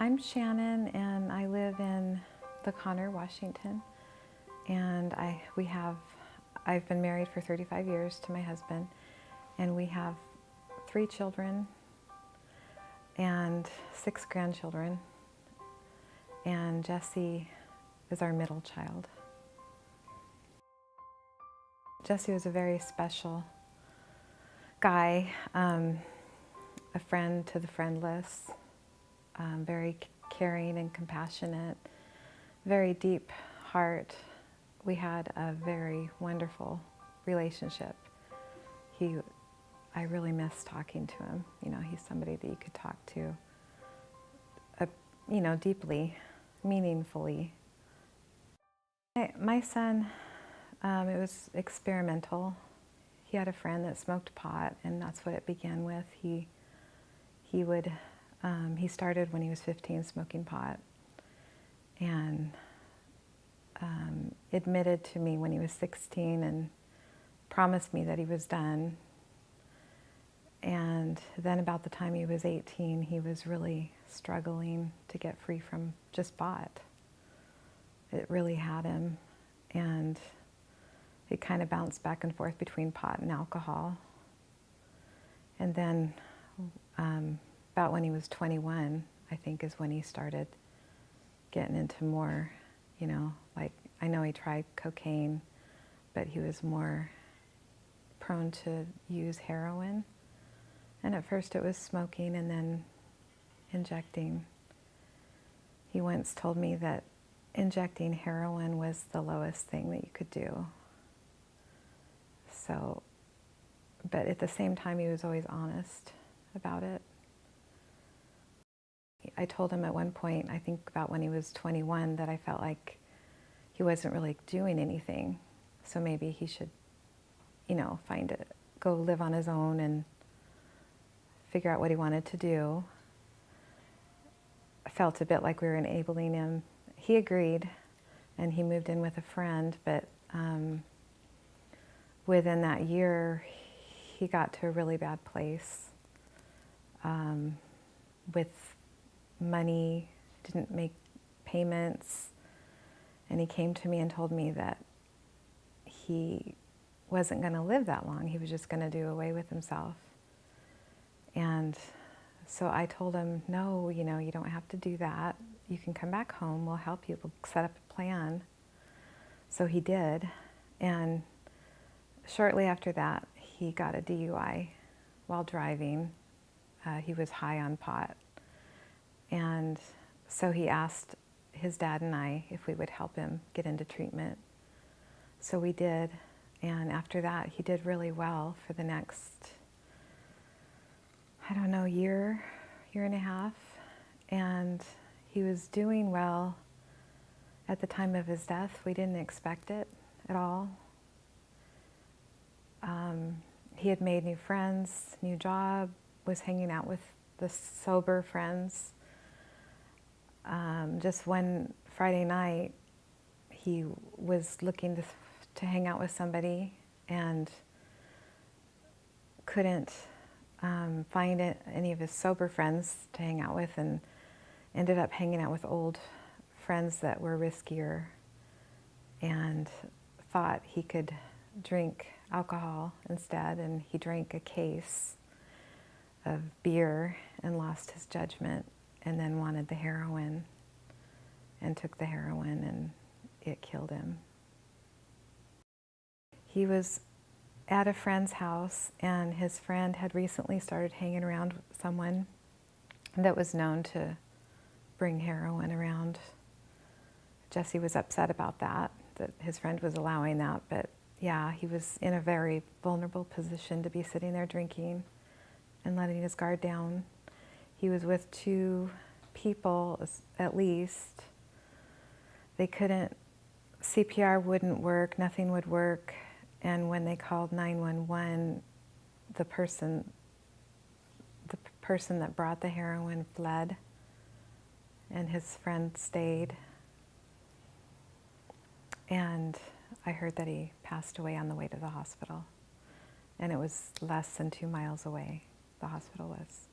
I'm Shannon, and I live in the Connor, Washington. And I've been married for 35 years to my husband, and we have 3 children and 6 grandchildren. And Jesse is our middle child. Jesse was a very special guy, a friend to the friendless, very caring and compassionate, very deep heart. We had a very wonderful relationship. I really miss talking to him. You know, he's somebody that you could talk to, deeply, meaningfully. My son, it was experimental. He had a friend that smoked pot, and that's what it began with. He started when he was 15 smoking pot, and admitted to me when he was 16 and promised me that he was done. And then about the time he was 18, he was really struggling to get free from just pot. It really had him, and it kind of bounced back and forth between pot and alcohol. And then about when he was 21, I think, is when he started getting into more, like, I know he tried cocaine, but he was more prone to use heroin. And at first it was smoking and then injecting. He once told me that injecting heroin was the lowest thing that you could do. So, but at the same time, he was always honest about it. I told him at one point, I think about when he was 21, that I felt like he wasn't really doing anything. So maybe he should, go live on his own and figure out what he wanted to do. I felt a bit like we were enabling him. He agreed, and he moved in with a friend, but within that year, he got to a really bad place with money, didn't make payments, and he came to me and told me that he wasn't going to live that long. He was just going to do away with himself. And so I told him, no, you don't have to do that. You can come back home. We'll help you. We'll set up a plan. So he did. And shortly after that, he got a DUI while driving. He was high on pot. And so he asked his dad and I if we would help him get into treatment. So we did. And after that, he did really well for the next, year and a half. And he was doing well at the time of his death. We didn't expect it at all. He had made new friends, new job, was hanging out with the sober friends. Just one Friday night, he was looking to hang out with somebody and couldn't find any of his sober friends to hang out with, and ended up hanging out with old friends that were riskier, and thought he could drink alcohol instead, and he drank a case of beer and lost his judgment, and then wanted the heroin and took the heroin, and it killed him. He was at a friend's house, and his friend had recently started hanging around with someone that was known to bring heroin around. Jesse was upset about that his friend was allowing that, but yeah, he was in a very vulnerable position to be sitting there drinking and letting his guard down. He was with 2 people at least. They couldn't, CPR wouldn't work, nothing would work. And when they called 911, the person that brought the heroin fled, and his friend stayed. And I heard that he passed away on the way to the hospital. And it was less than 2 miles away, the hospital was.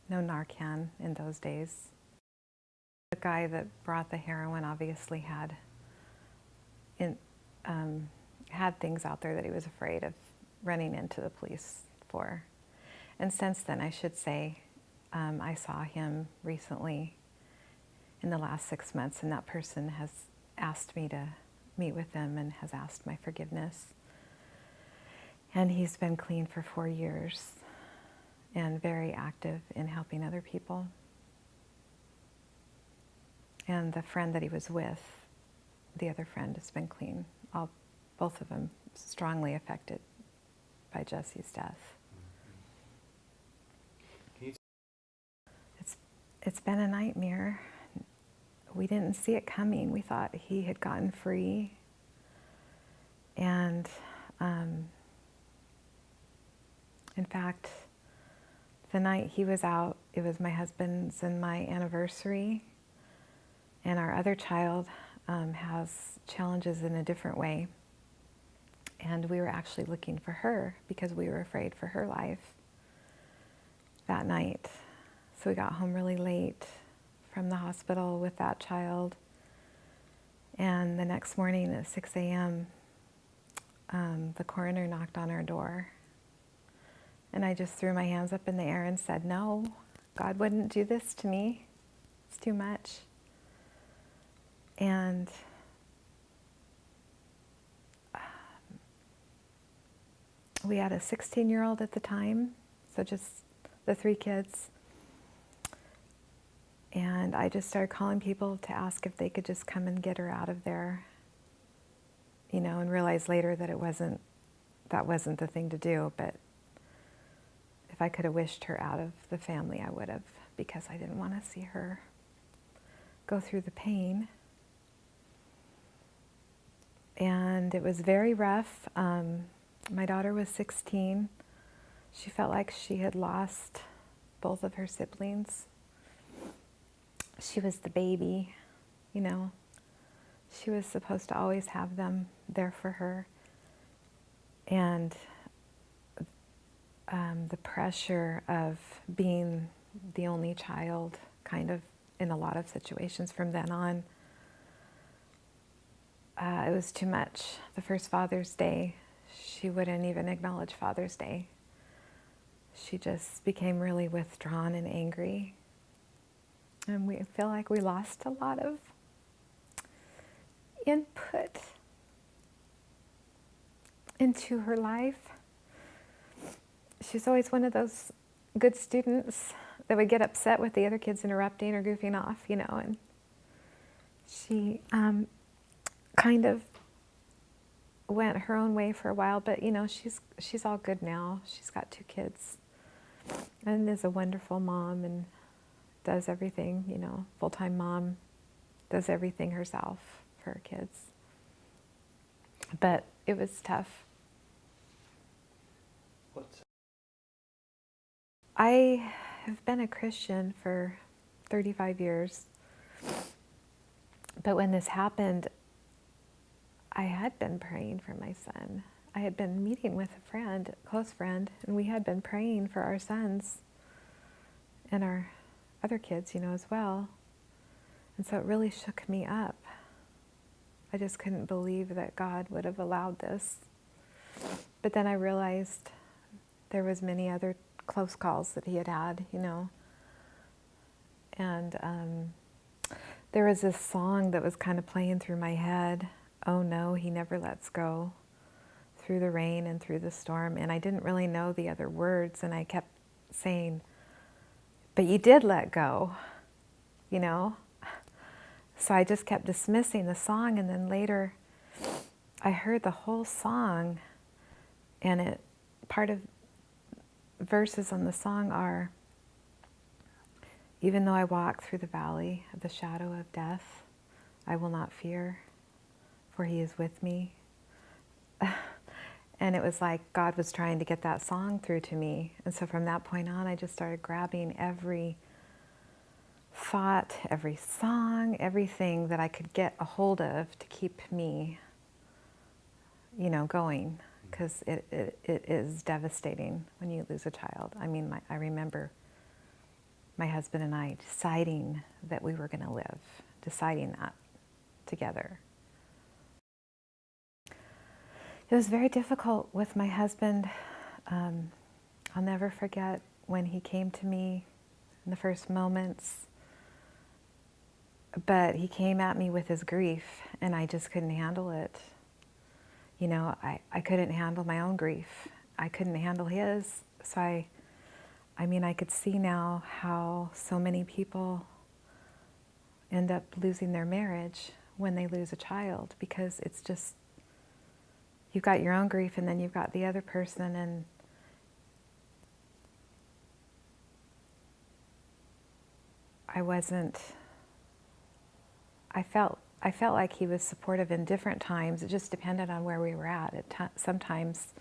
No Narcan in those days. The guy that brought the heroin obviously had had things out there that he was afraid of running into the police for. And since then, I should say, I saw him recently in the last 6 months, and that person has asked me to meet with them and has asked my forgiveness. And he's been clean for 4 years and very active in helping other people. And the friend that he was with, the other friend, has been clean. Both of them strongly affected by Jesse's death. It's been a nightmare. We didn't see it coming. We thought he had gotten free. And in fact, the night he was out, it was my husband's and my anniversary. And our other child has challenges in a different way. And we were actually looking for her because we were afraid for her life that night. So we got home really late from the hospital with that child. And the next morning at 6 a.m., the coroner knocked on our door. And I just threw my hands up in the air and said, no, God wouldn't do this to me. It's too much. And we had a 16-year-old at the time, so just the 3 kids. And I just started calling people to ask if they could just come and get her out of there, you know, and realized later that that wasn't the thing to do. But if I could have wished her out of the family, I would have, because I didn't want to see her go through the pain. And it was very rough. My daughter was 16. She felt like she had lost both of her siblings. She was the baby, you know. She was supposed to always have them there for her. And the pressure of being the only child, kind of in a lot of situations from then on, it was too much. The first Father's Day, she wouldn't even acknowledge Father's Day. She just became really withdrawn and angry. And we feel like we lost a lot of input into her life. She's always one of those good students that would get upset with the other kids interrupting or goofing off, you know, and she kind of went her own way for a while, but you know, she's all good now. She's got 2 kids and is a wonderful mom and does everything, you know, full-time mom, does everything herself for her kids. But it was tough. I have been a Christian for 35 years, but when this happened, I had been praying for my son. I had been meeting with a friend, a close friend, and we had been praying for our sons and our other kids, you know, as well. And so it really shook me up. I just couldn't believe that God would have allowed this. But then I realized there was many other close calls that he had had, you know. And there was this song that was kind of playing through my head, "Oh no, he never lets go, through the rain and through the storm." And I didn't really know the other words, and I kept saying, "But you did let go," you know. So I just kept dismissing the song, and then later I heard the whole song, and part of verses on the song are, "Even though I walk through the valley of the shadow of death, I will not fear, for he is with me." And it was like God was trying to get that song through to me. And so from that point on, I just started grabbing every thought, every song, everything that I could get a hold of to keep me, you know, going. Because it is devastating when you lose a child. I mean, I remember my husband and I, deciding that we were going to live, deciding that together. It was very difficult with my husband. I'll never forget when he came to me in the first moments, but he came at me with his grief, and I just couldn't handle it. You know, I couldn't handle my own grief. I couldn't handle his. So I mean, I could see now how so many people end up losing their marriage when they lose a child, because it's just, you've got your own grief and then you've got the other person, and I felt like he was supportive in different times. It just depended on where we were at. Sometimes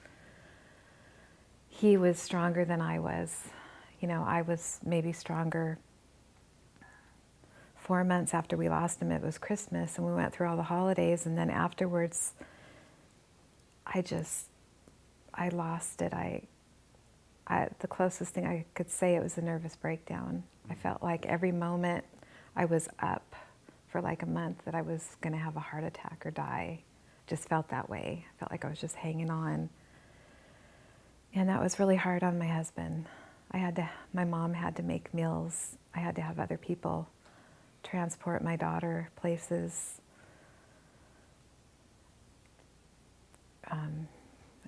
he was stronger than I was. You know, I was maybe stronger. 4 months after we lost him, it was Christmas, and we went through all the holidays, and then afterwards, I lost it. The closest thing I could say, it was a nervous breakdown. I felt like every moment I was up for like a month that I was going to have a heart attack or die. Just felt that way. I felt like I was just hanging on. And that was really hard on my husband. My mom had to make meals. I had to have other people transport my daughter places.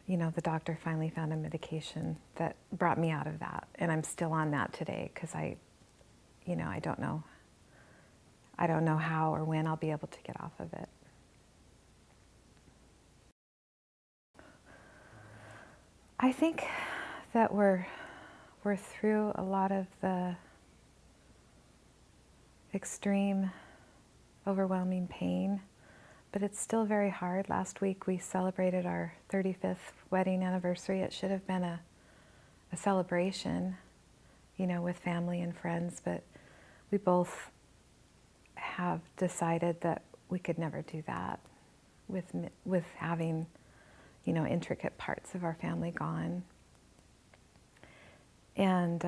You know, the doctor finally found a medication that brought me out of that. And I'm still on that today because I don't know how or when I'll be able to get off of it. I think that we're through a lot of the extreme, overwhelming pain, but it's still very hard. Last week we celebrated our 35th wedding anniversary. It should have been a celebration, you know, with family and friends, but we both have decided that we could never do that with having, you know, intricate parts of our family gone. And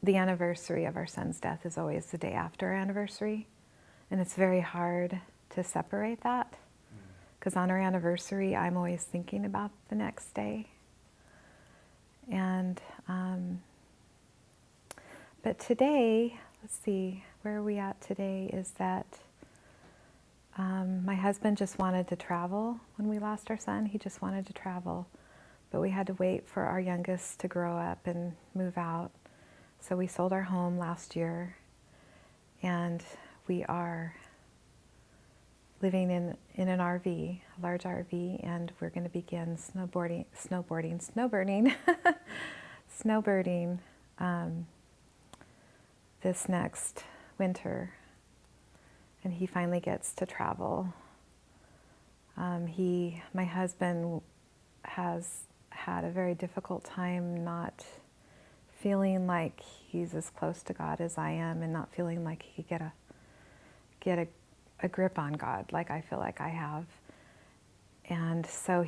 the anniversary of our son's death is always the day after our anniversary, and it's very hard to separate that, because on our anniversary I'm always thinking about the next day. And but today, let's see, where are we at today, is that my husband just wanted to travel when we lost our son. He just wanted to travel, but we had to wait for our youngest to grow up and move out. So we sold our home last year, and we are living in an RV, a large RV, and we're going to begin snowbirding this next winter. And he finally gets to travel. My husband has had a very difficult time not feeling like he's as close to God as I am, and not feeling like he could get a grip on God like I feel like I have. And so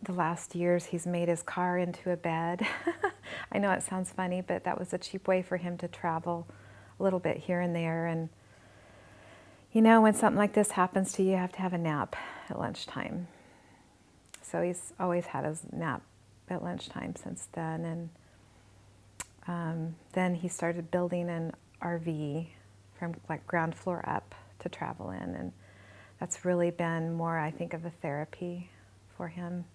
the last years he's made his car into a bed. I know it sounds funny, but that was a cheap way for him to travel a little bit here and there. And you know, when something like this happens to you, you have to have a nap at lunchtime. So he's always had his nap at lunchtime since then. And then he started building an RV from like ground floor up to travel in. And that's really been more, I think, of a therapy for him.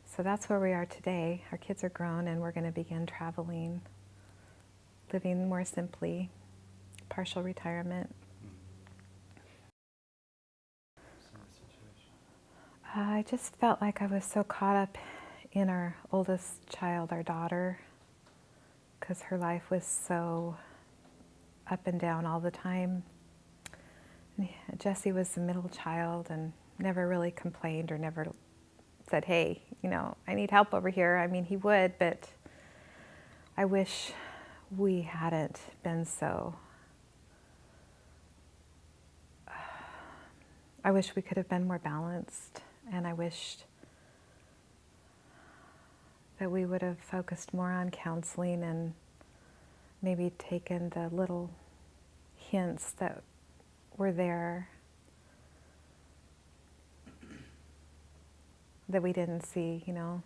So that's where we are today. Our kids are grown, and we're going to begin traveling, living more simply, partial retirement. I just felt like I was so caught up in our oldest child, our daughter, because her life was so up and down all the time. And Jesse was the middle child and never really complained or never said, hey, you know, I need help over here. I mean, he would, but I wish we hadn't been so... I wish we could have been more balanced, and I wished that we would have focused more on counseling and maybe taken the little hints that were there that we didn't see, you know.